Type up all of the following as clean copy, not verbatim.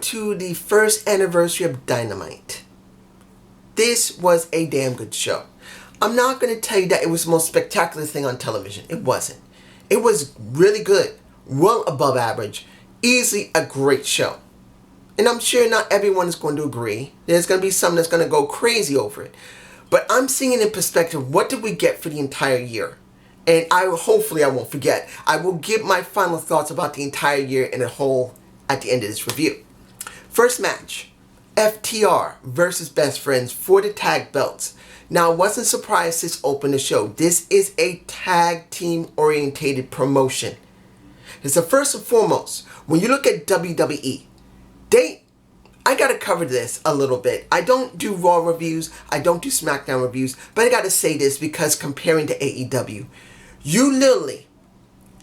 to the first anniversary of Dynamite. This was a damn good show. I'm not going to tell you that it was the most spectacular thing on television. It wasn't. It was really good, well above average, easily a great show. And I'm sure not everyone is going to agree. There's going to be some that's going to go crazy over it. But I'm seeing it in perspective. What did we get for the entire year? And hopefully I won't forget. I will give my final thoughts about the entire year in a whole at the end of this review. First match, FTR versus Best Friends for the tag belts. Now, I wasn't surprised this opened the show. This is a tag team orientated promotion. It's the first and foremost, when you look at WWE, I gotta cover this a little bit. I don't do Raw reviews, I don't do SmackDown reviews, but I gotta say this because comparing to AEW, you literally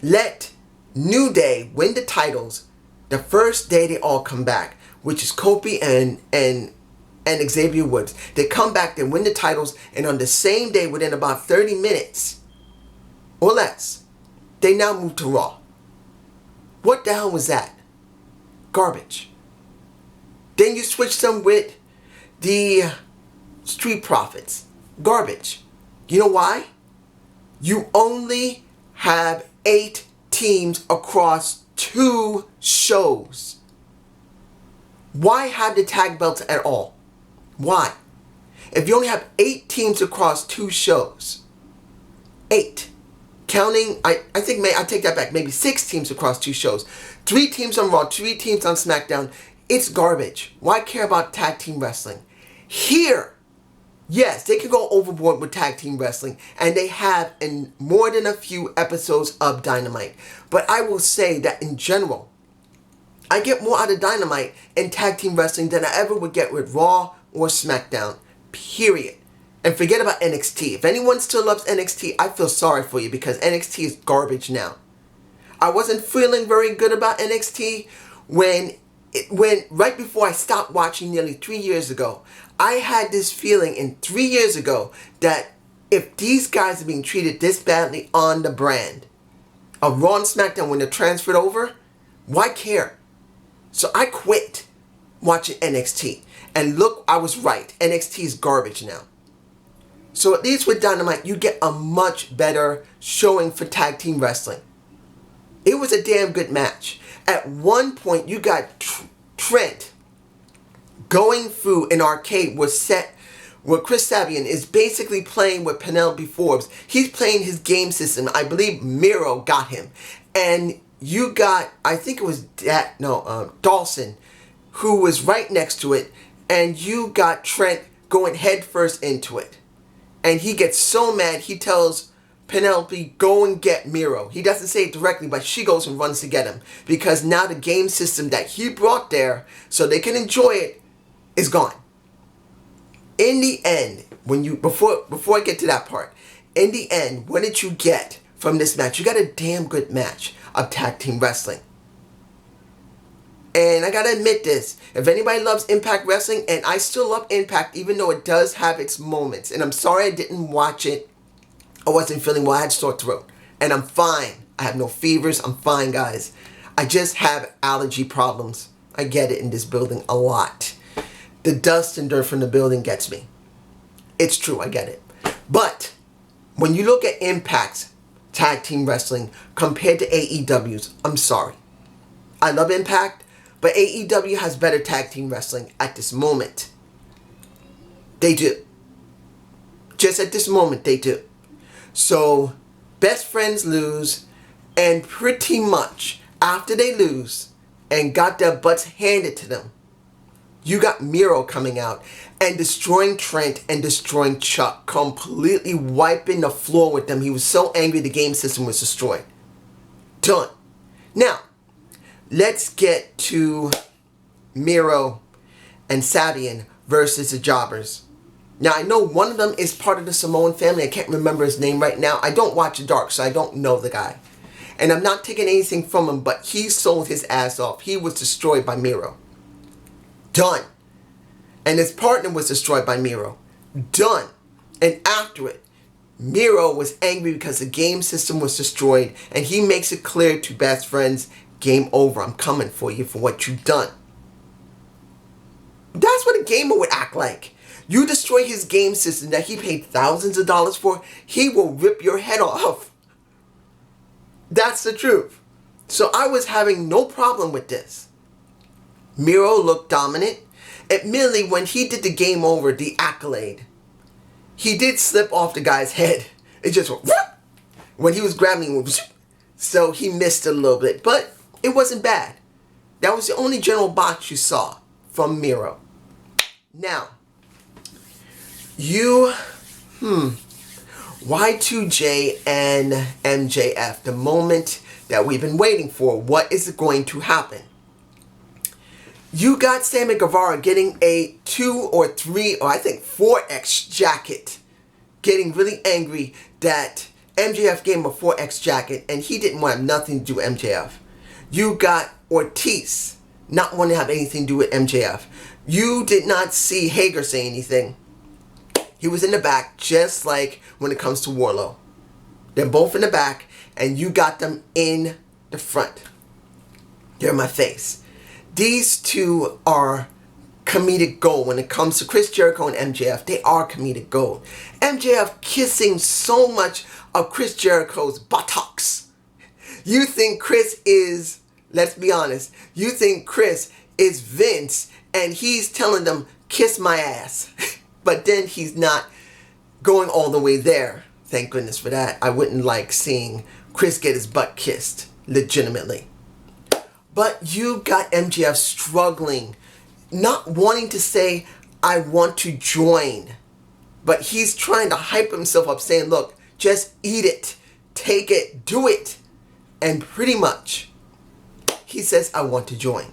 let New Day win the titles the first day they all come back, which is Kofi and Xavier Woods. They come back, they win the titles, and on the same day, within about 30 minutes or less, they now move to Raw. What the hell was that? Garbage. Then you switch them with the Street Profits. Garbage. You know why? You only have 8 teams across 2 shows. Why have the tag belts at all? Why? If you only have 8 teams across 2 shows, 8. Counting, I think I take that back, maybe 6 teams across 2 shows. 3 teams on Raw, 3 teams on SmackDown. It's garbage. Why care about tag team wrestling? Here, yes, they can go overboard with tag team wrestling, and they have in more than a few episodes of Dynamite. But I will say that in general, I get more out of Dynamite in tag team wrestling than I ever would get with Raw or SmackDown. Period. And forget about NXT. If anyone still loves NXT, I feel sorry for you because NXT is garbage now. I wasn't feeling very good about NXT when right before I stopped watching nearly 3 years ago. I had this feeling in 3 years ago that if these guys are being treated this badly on the brand of Raw and SmackDown when they're transferred over, why care? So I quit watching NXT. And look, I was right. NXT is garbage now. So at least with Dynamite, you get a much better showing for tag team wrestling. It was a damn good match. At one point, you got Trent going through an arcade where Chris Sabian is basically playing with Penelope Forbes. He's playing his game system. I believe Mero got him. And you got, I think it was Dawson, who was right next to it. And you got Trent going headfirst into it. And he gets so mad, he tells Penelope, go and get Mero. He doesn't say it directly, but she goes and runs to get him. Because now the game system that he brought there, so they can enjoy it, is gone. In the end, before I get to that part, in the end, what did you get from this match? You got a damn good match of tag team wrestling. And I gotta admit this, if anybody loves Impact Wrestling, and I still love Impact even though it does have its moments, and I'm sorry I didn't watch it, I wasn't feeling well, I had sore throat, and I'm fine. I have no fevers, I'm fine guys. I just have allergy problems. I get it in this building a lot. The dust and dirt from the building gets me. It's true, I get it. But when you look at Impact's tag team wrestling compared to AEW's, I'm sorry. I love Impact, but AEW has better tag team wrestling at this moment. They do. Just at this moment, they do. So, Best Friends lose, and pretty much after they lose and got their butts handed to them, you got Mero coming out and destroying Trent and destroying Chuck, completely wiping the floor with them. He was so angry the game system was destroyed. Done. Now, let's get to Mero and Sabian versus the Jobbers. Now, I know one of them is part of the Samoan family. I can't remember his name right now. I don't watch Dark, so I don't know the guy. And I'm not taking anything from him, but he sold his ass off. He was destroyed by Mero. Done. And his partner was destroyed by Mero. Done. And after it, Mero was angry because the game system was destroyed, and he makes it clear to Best Friends, game over. I'm coming for you for what you've done. That's what a gamer would act like. You destroy his game system that he paid thousands of dollars for, he will rip your head off. That's the truth. So I was having no problem with this. Mero looked dominant. Admittedly, when he did the game over, the accolade, he did slip off the guy's head. It just went, whoop! When he was grabbing him, so he missed a little bit, but it wasn't bad. That was the only general botch you saw from Mero. Now, Y2J and MJF, the moment that we've been waiting for. What is going to happen? You got Sammy Guevara getting a 2 or 3 or I think 4X jacket. Getting really angry that MJF gave him a 4X jacket and he didn't want nothing to do with MJF. You got Ortiz not wanting to have anything to do with MJF. You did not see Hager say anything. He was in the back, just like when it comes to Warlow. They're both in the back, and you got them in the front. They're my face. These two are comedic gold when it comes to Chris Jericho and MJF. They are comedic gold. MJF kissing so much of Chris Jericho's buttocks. You think Chris is, let's be honest, you think Chris is Vince, and he's telling them, kiss my ass. But then he's not going all the way there. Thank goodness for that. I wouldn't like seeing Chris get his butt kissed, legitimately. But you got MJF struggling, not wanting to say, I want to join. But he's trying to hype himself up, saying, look, just eat it, take it, do it. And pretty much, he says, I want to join.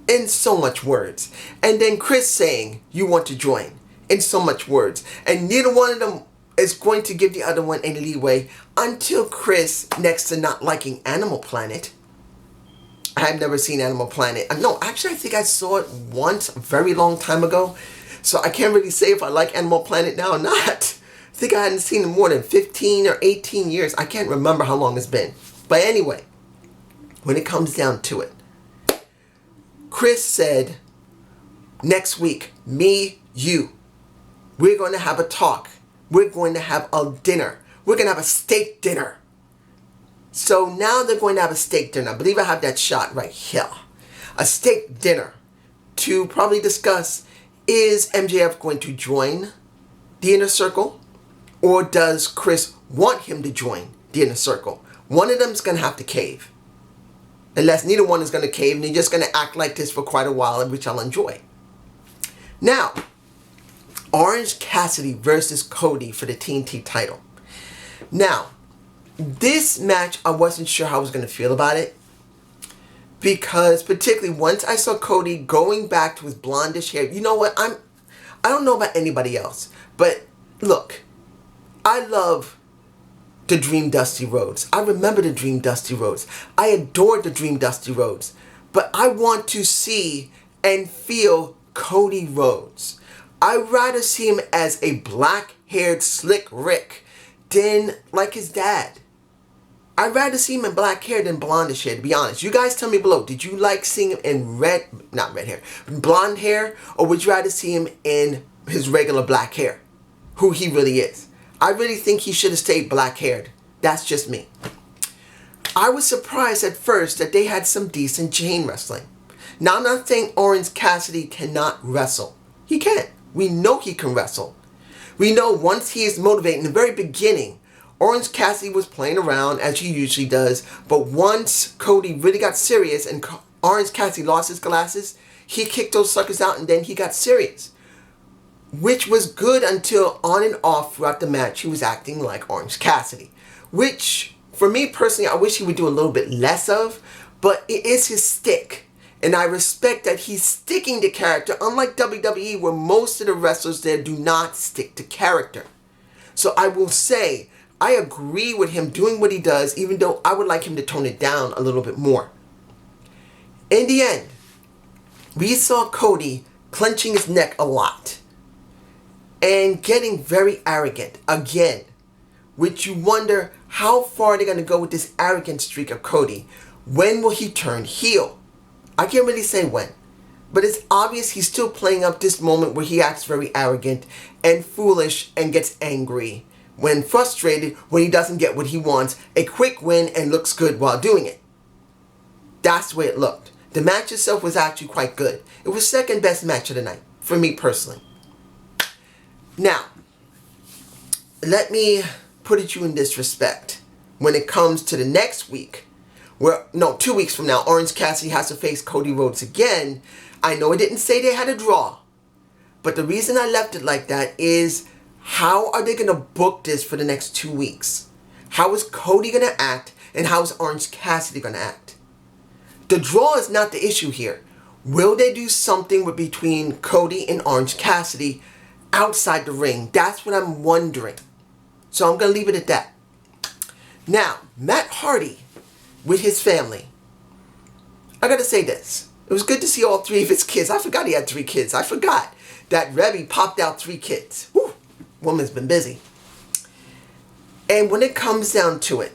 In so much words. And then Chris saying, you want to join. In so much words. And neither one of them is going to give the other one any leeway until Chris, next to not liking Animal Planet. I have never seen Animal Planet. No, actually I think I saw it once a very long time ago. So I can't really say if I like Animal Planet now or not. I think I hadn't seen it more than 15 or 18 years. I can't remember how long it's been. But anyway, when it comes down to it, Chris said, next week, me, you, we're going to have a talk. We're going to have a dinner. We're going to have a steak dinner. So now they're going to have a steak dinner. I believe I have that shot right here. A steak dinner to probably discuss, is MJF going to join the Inner Circle? Or does Chris want him to join the Inner Circle? One of them is going to have to cave. Unless neither one is going to cave and they're just going to act like this for quite a while, which I'll enjoy. Now, Orange Cassidy versus Cody for the TNT title. Now, this match, I wasn't sure how I was going to feel about it. Because particularly once I saw Cody going back to his blondish hair. You know what? I don't know about anybody else. But look, I love the Dream Dusty Rhodes. I remember the Dream Dusty Rhodes. I adored the Dream Dusty Rhodes. But I want to see and feel Cody Rhodes. I'd rather see him as a black-haired Slick Rick than like his dad. I'd rather see him in black hair than blondish hair, to be honest. You guys tell me below, did you like seeing him in blonde hair? Or would you rather see him in his regular black hair? Who he really is. I really think he should have stayed black-haired. That's just me. I was surprised at first that they had some decent chain wrestling. Now, I'm not saying Orange Cassidy cannot wrestle. He can. We know he can wrestle. We know once he is motivated, in the very beginning, Orange Cassidy was playing around as he usually does. But once Cody really got serious and Orange Cassidy lost his glasses, he kicked those suckers out and then he got serious. Which was good until on and off throughout the match he was acting like Orange Cassidy. Which, for me personally, I wish he would do a little bit less of. But it is his stick. And I respect that he's sticking to character. Unlike WWE, where most of the wrestlers there do not stick to character. So I will say, I agree with him doing what he does, even though I would like him to tone it down a little bit more. In the end, we saw Cody clenching his neck a lot. And getting very arrogant again. Which you wonder how far they're going to go with this arrogant streak of Cody. When will he turn heel? I can't really say when. But it's obvious he's still playing up this moment where he acts very arrogant and foolish and gets angry when frustrated when he doesn't get what he wants, a quick win, and looks good while doing it. That's the way it looked. The match itself was actually quite good. It was second best match of the night, for me personally. Now, let me put it to you in this respect. When it comes to the next week, 2 weeks from now, Orange Cassidy has to face Cody Rhodes again. I know it didn't say they had a draw, but the reason I left it like that is, how are they going to book this for the next 2 weeks? How is Cody going to act, and how is Orange Cassidy going to act? The draw is not the issue here. Will they do something between Cody and Orange Cassidy outside the ring? That's what I'm wondering. So I'm going to leave it at that. Now, Matt Hardy with his family. I got to say this. It was good to see all 3 of his kids. I forgot he had 3 kids. I forgot that Rebby popped out 3 kids. Whew, woman's been busy. And when it comes down to it,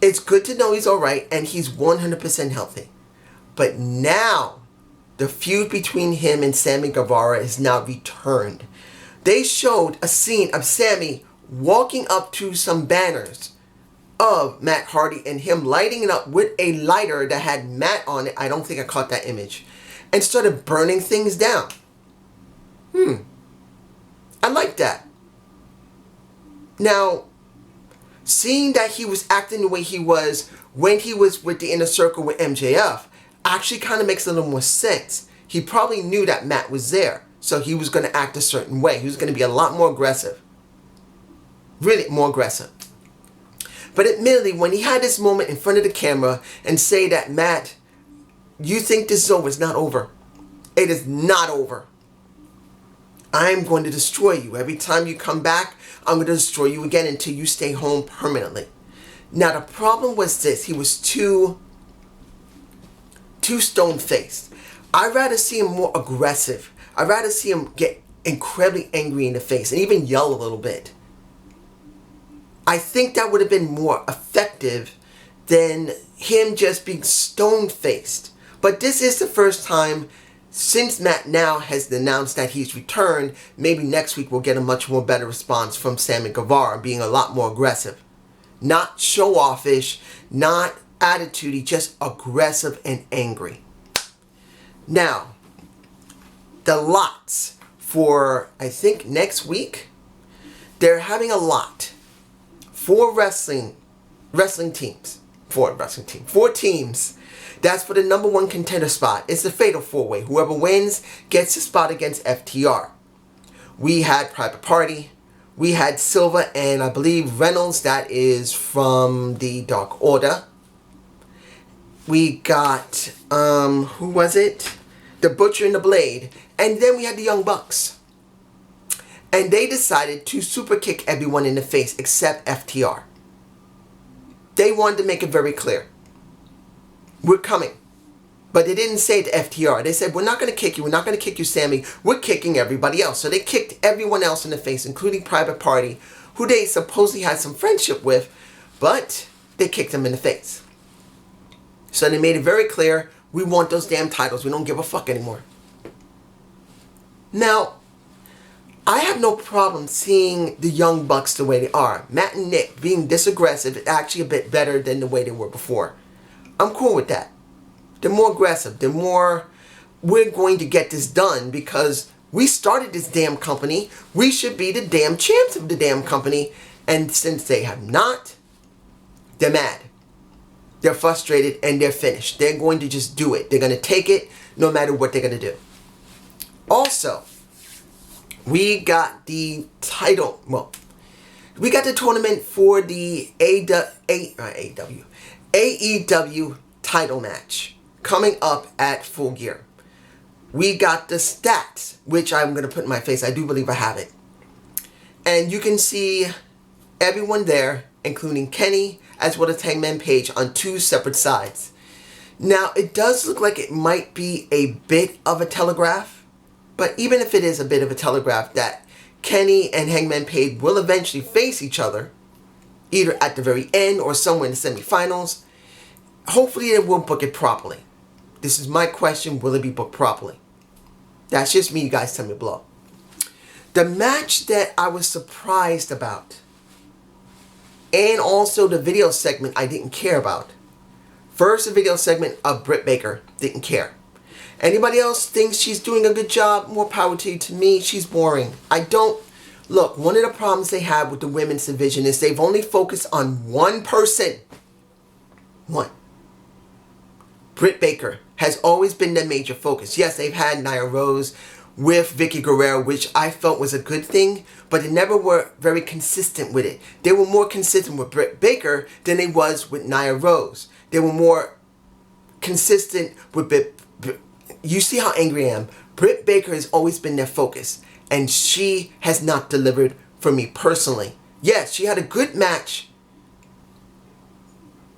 it's good to know he's alright and he's 100% healthy. But now, the feud between him and Sammy Guevara is now returned. They showed a scene of Sammy walking up to some banners of Matt Hardy and him lighting it up with a lighter that had Matt on it. I don't think I caught that image. And started burning things down. I like that. Now, seeing that he was acting the way he was when he was with the Inner Circle with MJF actually kind of makes a little more sense. He probably knew that Matt was there, so he was going to act a certain way. He was going to be a lot more aggressive. Really more aggressive. But admittedly, when he had this moment in front of the camera and say that, Matt, you think this is over, it's not over. It is not over. I'm going to destroy you. Every time you come back, I'm going to destroy you again until you stay home permanently. Now, the problem was this. He was too stone-faced. I'd rather see him more aggressive. I'd rather see him get incredibly angry in the face and even yell a little bit. I think that would have been more effective than him just being stone-faced. But this is the first time since Matt now has announced that he's returned. Maybe next week we'll get a much more better response from Sammy Guevara, being a lot more aggressive. Not show-offish, not attitudey, just aggressive and angry. Now, the lots for, I think, next week, they're having a lot. 4 teams. 4 teams. That's for the number 1 contender spot. It's the fatal 4-way. Whoever wins gets a spot against FTR. We had Private Party. We had Silva and I believe Reynolds. That is from the Dark Order. We got, who was it? The Butcher and the Blade. And then we had the Young Bucks. And they decided to super kick everyone in the face except FTR. They wanted to make it very clear. We're coming. But they didn't say to FTR. They said, we're not going to kick you. We're not going to kick you, Sammy. We're kicking everybody else. So they kicked everyone else in the face, including Private Party, who they supposedly had some friendship with, but they kicked them in the face. So they made it very clear, we want those damn titles. We don't give a fuck anymore. Now, I have no problem seeing the Young Bucks the way they are. Matt and Nick being this aggressive is actually a bit better than the way they were before. I'm cool with that. They're more aggressive. They're more, we're going to get this done because we started this damn company. We should be the damn champs of the damn company. And since they have not, they're mad. They're frustrated and they're finished. They're going to just do it. They're going to take it no matter what they're going to do. Also, we got the title, we got the tournament for the AEW title match coming up at Full Gear. We got the stats, which I'm going to put in my face. I do believe I have it. And you can see everyone there, including Kenny, as well as Hangman Page on 2 separate sides. Now, it does look like it might be a bit of a telegraph. But even if it is a bit of a telegraph that Kenny and Hangman Page will eventually face each other, either at the very end or somewhere in the semifinals, hopefully they will book it properly. This is my question, will it be booked properly? That's just me, you guys tell me below. The match that I was surprised about, and also the video segment I didn't care about. First, the video segment of Britt Baker, didn't care. Anybody else thinks she's doing a good job? More power to you. To me, she's boring. Look, one of the problems they have with the women's division is they've only focused on one person. One. Britt Baker has always been the major focus. Yes, they've had Nia Rose with Vicky Guerrero, which I felt was a good thing, but they never were very consistent with it. They were more consistent with Britt Baker than they was with Nia Rose. They were more consistent with you see how angry I am. Britt Baker has always been their focus, and she has not delivered for me personally. Yes, she had a good match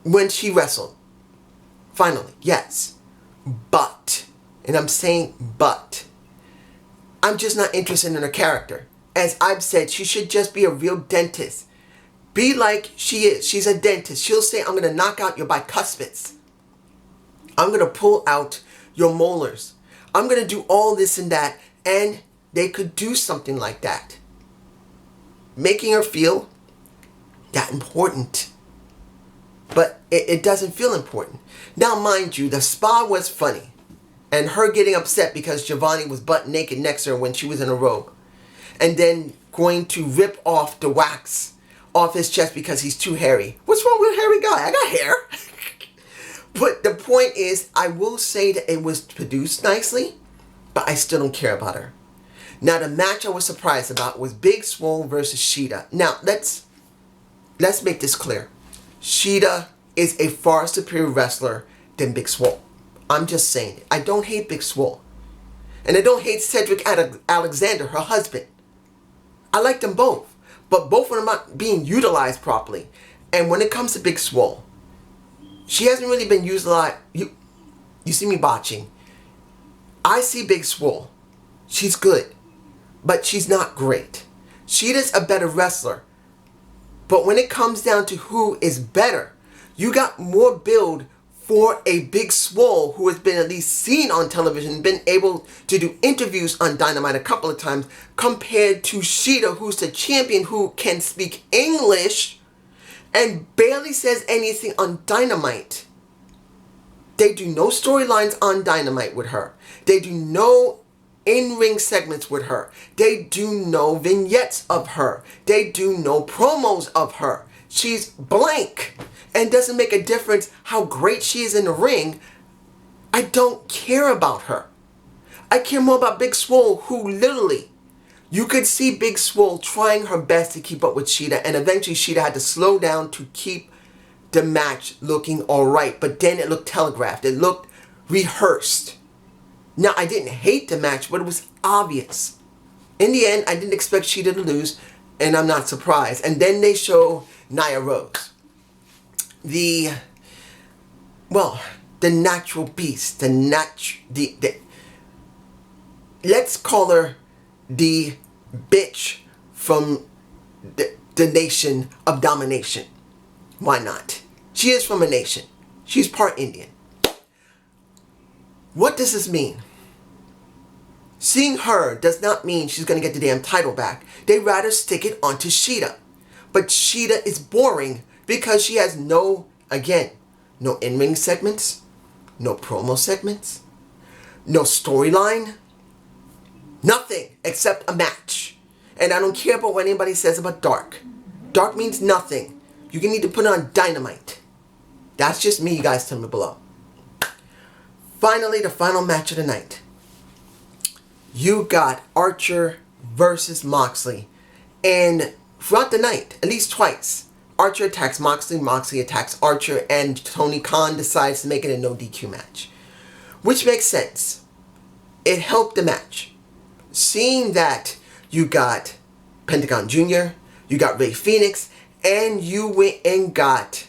when she wrestled. Finally, yes. But, and I'm saying but, I'm just not interested in her character. As I've said, she should just be a real dentist. Be like she is. She's a dentist. She'll say, I'm going to knock out your bicuspids. I'm going to pull out your molars. I'm going to do all this and that. And they could do something like that. Making her feel that important. But it doesn't feel important. Now, mind you, the spa was funny. And her getting upset because Giovanni was butt naked next to her when she was in a robe. And then going to rip off the wax off his chest because he's too hairy. What's wrong with a hairy guy? I got hair. But the point is, I will say that it was produced nicely, but I still don't care about her. Now, the match I was surprised about was Big Swole versus Shida. Now, let's make this clear. Shida is a far superior wrestler than Big Swole. I'm just saying it. I don't hate Big Swole. And I don't hate Cedric Alexander, her husband. I like them both. But both of them are not being utilized properly. And when it comes to Big Swole, she hasn't really been used a lot. You see me botching. I see Big Swole. She's good. But she's not great. Shida's a better wrestler. But when it comes down to who is better, you got more build for a Big Swole who has been at least seen on television, been able to do interviews on Dynamite a couple of times, compared to Shida, who's the champion who can speak English and barely says anything on Dynamite. They do no storylines on Dynamite with her. They do no in-ring segments with her. They do no vignettes of her. They do no promos of her. She's blank. And doesn't make a difference how great she is in the ring. I don't care about her. I care more about Big Swole, who literally, you could see Big Swole trying her best to keep up with Shida, and eventually Shida had to slow down to keep the match looking alright. But then it looked telegraphed. It looked rehearsed. Now, I didn't hate the match, but it was obvious. In the end, I didn't expect Shida to lose, and I'm not surprised. And then they show Nia Rose. The natural beast, let's call her the bitch from the nation of domination. Why not? She is from a nation. She's part Indian. What does this mean? Seeing her does not mean she's going to get the damn title back. They'd rather stick it onto Shida. But Shida is boring because she has no in-ring segments, no promo segments, no storyline, nothing except a match. And I don't care about what anybody says about Dark. Dark means nothing. You can need to put it on Dynamite. That's just me, you guys tell me below. Finally, the final match of the night. You got Archer versus Moxley. And throughout the night, at least twice, Archer attacks Moxley, Moxley attacks Archer, and Tony Khan decides to make it a no DQ match. Which makes sense. It helped the match. Seeing that you got Pentagon Jr., you got Rey Fenix, and you went and got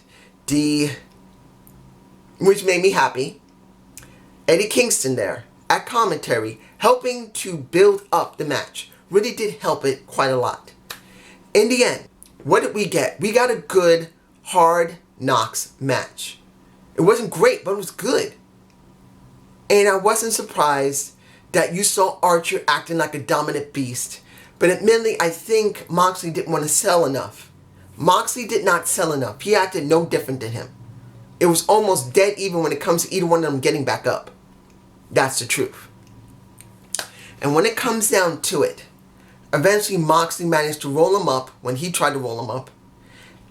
which made me happy, Eddie Kingston there at commentary, helping to build up the match. Really did help it quite a lot. In the end, what did we get? We got a good Hard Knocks match. It wasn't great, but it was good. And I wasn't surprised that you saw Archer acting like a dominant beast. But admittedly, I think Moxley didn't want to sell enough. Moxley did not sell enough. He acted no different than him. It was almost dead even when it comes to either one of them getting back up. That's the truth. And when it comes down to it, eventually Moxley managed to roll him up when he tried to roll him up.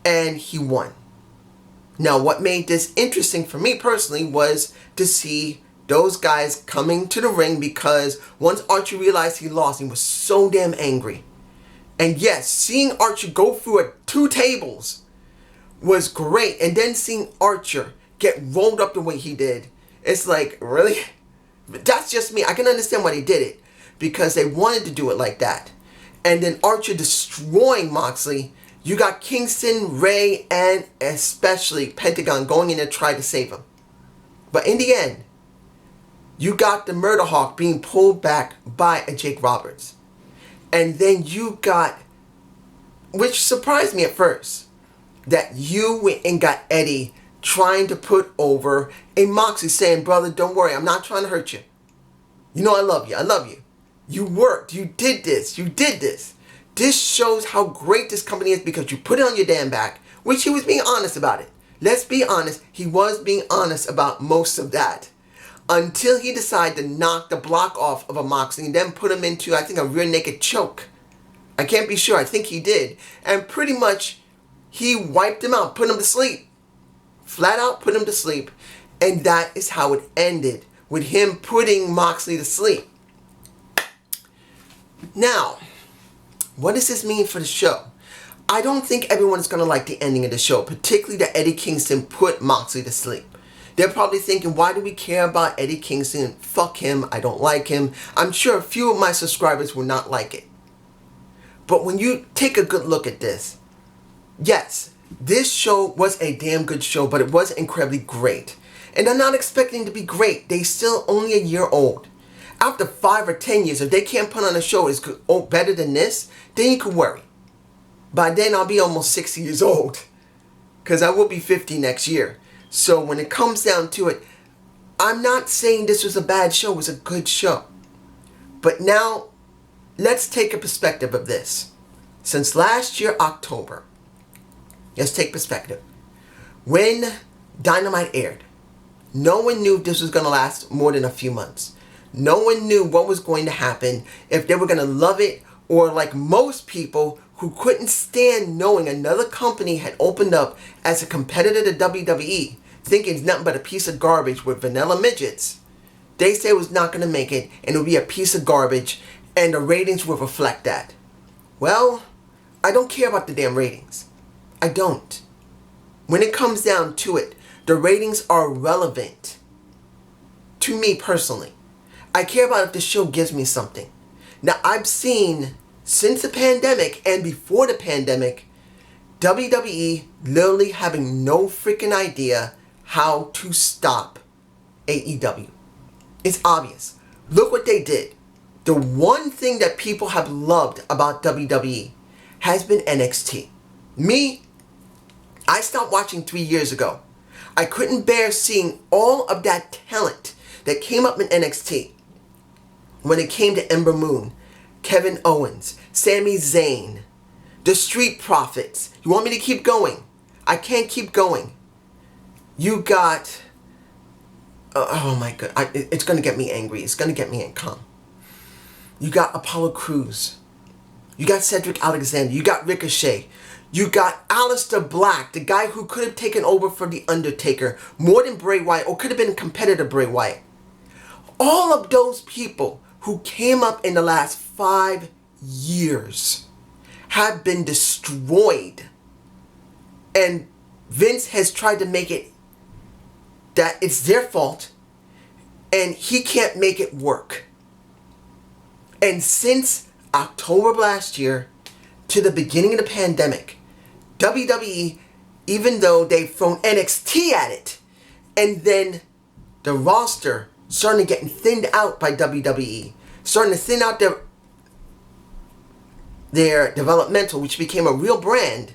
And he won. Now, what made this interesting for me personally was to see those guys coming to the ring, because once Archer realized he lost, he was so damn angry. And yes, seeing Archer go through 2 tables was great. And then seeing Archer get rolled up the way he did, it's like, really? But that's just me. I can understand why they did it, because they wanted to do it like that. And then Archer destroying Moxley. You got Kingston, Ray, and especially Pentagon going in to try to save him. But in the end, you got the Murder Hawk being pulled back by a Jake Roberts. And then you got, which surprised me at first, that you went and got Eddie trying to put over a Moxley, saying, brother, don't worry, I'm not trying to hurt you. You know I love you. I love you. You worked. You did this. You did this. This shows how great this company is because you put it on your damn back, which he was being honest about it. Let's be honest. He was being honest about most of that. Until he decided to knock the block off of a Moxley and then put him into, I think, a rear naked choke. I can't be sure. I think he did. And pretty much he wiped him out, put him to sleep. Flat out put him to sleep. And that is how it ended, with him putting Moxley to sleep. Now, what does this mean for the show? I don't think everyone is going to like the ending of the show, particularly that Eddie Kingston put Moxley to sleep. They're probably thinking, why do we care about Eddie Kingston? Fuck him. I don't like him. I'm sure a few of my subscribers will not like it. But when you take a good look at this, yes, this show was a damn good show, but it was incredibly great. And I'm not expecting it to be great. They're still only a year old. After 5 or 10 years, if they can't put on a show is better than this, then you can worry. By then, I'll be almost 60 years old, because I will be 50 next year. So when it comes down to it, I'm not saying this was a bad show. It was a good show. But now, let's take a perspective of this. Since last year, October, let's take perspective. When Dynamite aired, no one knew if this was going to last more than a few months. No one knew what was going to happen, if they were going to love it, or like most people who couldn't stand knowing another company had opened up as a competitor to WWE, thinking it's nothing but a piece of garbage with vanilla midgets. They say it was not going to make it, and it would be a piece of garbage, and the ratings would reflect that. Well, I don't care about the damn ratings. I don't. When it comes down to it, the ratings are relevant to me personally. I care about if the show gives me something. Now, I've seen, since the pandemic and before the pandemic, WWE literally having no freaking idea how to stop AEW. It's obvious. Look what they did. The one thing that people have loved about WWE has been NXT. Me, I stopped watching 3 years ago. I couldn't bear seeing all of that talent that came up in NXT. When it came to Ember Moon, Kevin Owens, Sami Zayn, the Street Profits. You want me to keep going? I can't keep going. You got... oh my god. It's going to get me angry. It's going to get me calm. You got Apollo Crews. You got Cedric Alexander. You got Ricochet. You got Aleister Black, the guy who could have taken over for The Undertaker more than Bray Wyatt, or could have been a competitor to Bray Wyatt. All of those people who came up in the last 5 years have been destroyed. And Vince has tried to make it that it's their fault, and he can't make it work. And since October of last year to the beginning of the pandemic, WWE, even though they've thrown NXT at it, and then the roster starting to get thinned out by WWE, starting to thin out their developmental, which became a real brand,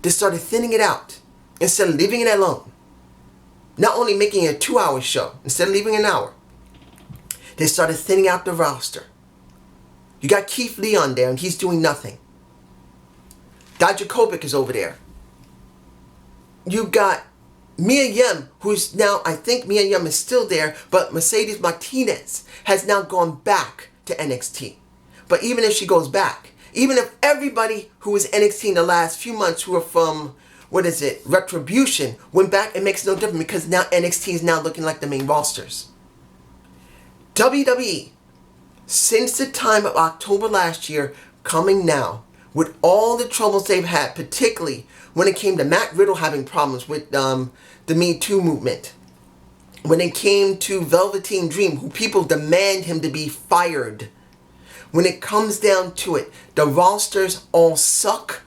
they started thinning it out instead of leaving it alone. Not only making it a 2-hour show, instead of leaving an hour. They started thinning out the roster. You got Keith Lee on there, and he's doing nothing. Dijakovic is over there. You got Mia Yim, who's now, I think Mia Yim is still there, but Mercedes Martinez has now gone back to NXT. But even if she goes back, even if everybody who was NXT in the last few months who are from, Retribution, went back, it makes no difference because now NXT is now looking like the main rosters. WWE, since the time of October last year, coming now, with all the troubles they've had, particularly when it came to Matt Riddle having problems with the Me Too movement, when it came to Velveteen Dream, who people demand him to be fired, when it comes down to it, the rosters all suck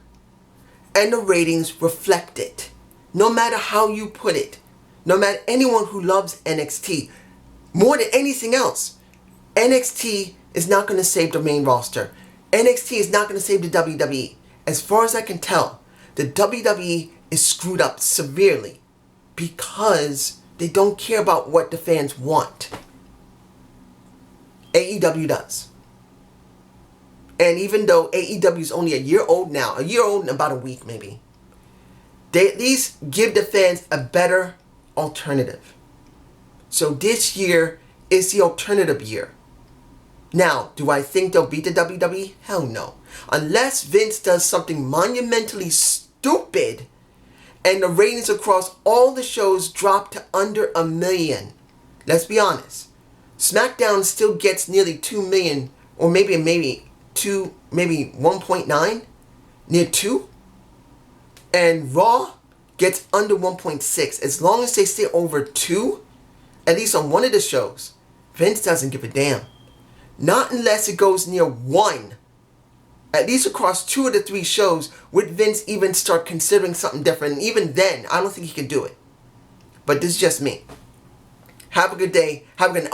and the ratings reflect it. No matter how you put it, no matter anyone who loves NXT, more than anything else, NXT is not going to save the main roster. NXT is not going to save the WWE. As far as I can tell, the WWE is screwed up severely because they don't care about what the fans want. AEW does. And even though AEW is only a year old now, a year old in about a week maybe, they at least give the fans a better alternative. So this year is the alternative year. Now, do I think they'll beat the WWE? Hell no. Unless Vince does something monumentally stupid and the ratings across all the shows drop to under 1 million. Let's be honest. SmackDown still gets nearly 2 million, or maybe 1.9, near 2. And Raw gets under 1.6. As long as they stay over 2, at least on one of the shows, Vince doesn't give a damn. Not unless it goes near 1. At least across 2 of the 3 shows, would Vince even start considering something different. And even then, I don't think he can do it. But this is just me. Have a good day. Have a good